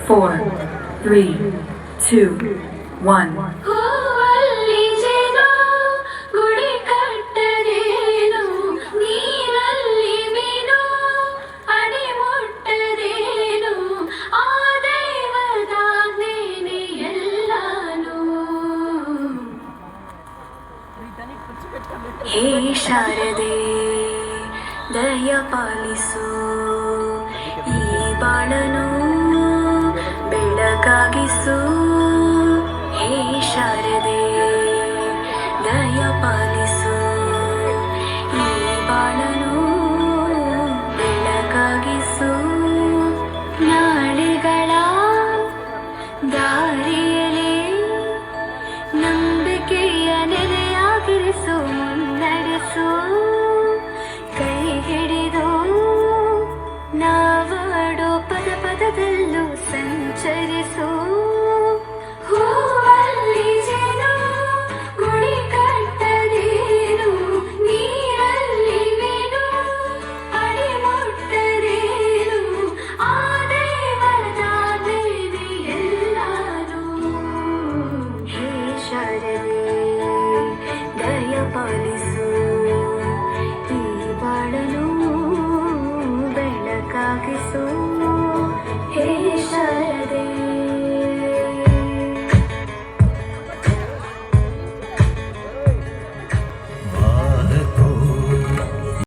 4, 3, 2, 1. ಹೂವಲ್ಲಿ ಜೇನು ಗುಡಿ ಕಟ್ಟದೇನು, ನೀರಲ್ಲಿ ಮೀನು ಅಡಿ ಮುಟ್ಟದೇನು, ಆ ದೈವದಾಜ್ಞೆನೇ ಎಲ್ಲಾನು. ಹೇ ಶಾರದೆ ದಯ ಪಾಲಿಸು, ಈ ಬಾಳನು ಬೆಳಕಾಗಿಸು. ಹೇ ಶಾರದೆ ದಯ ಪಾಲಿಸು, ಈ ಬಾಳನು ಬೆಳಕಾಗಿಸು. ನಾಳೆಗಳ ದಾರಿಯಲ್ಲಿ ನಂಬಿಕೆಯ ನೆಲೆಯಾಗಿರಿಸು, ಮುನ್ನಡೆಸು. ಕೈ ಹಿಡಿದು ನಾವಾಡೋ ಪದ ಪದದಲ್ಲೂ ಸಂಚರಿಸು. ಹೂವಲ್ಲಿ ಜೇನು ಗುಡಿ ಕಟ್ಟದೇನು, ನೀರಲ್ಲಿ ಮೀನು ಅಡಿ ಮುಟ್ಟದೇನು, ಆ ದೈವದಾಜ್ಞೆನೇ ಎಲ್ಲಾನು. ಹೇ ಶಾರದೆ ದಯ ಪಾಲಿಸು, ಈ ಬಾಳನು ಬೆಳಕಾಗಿಸು.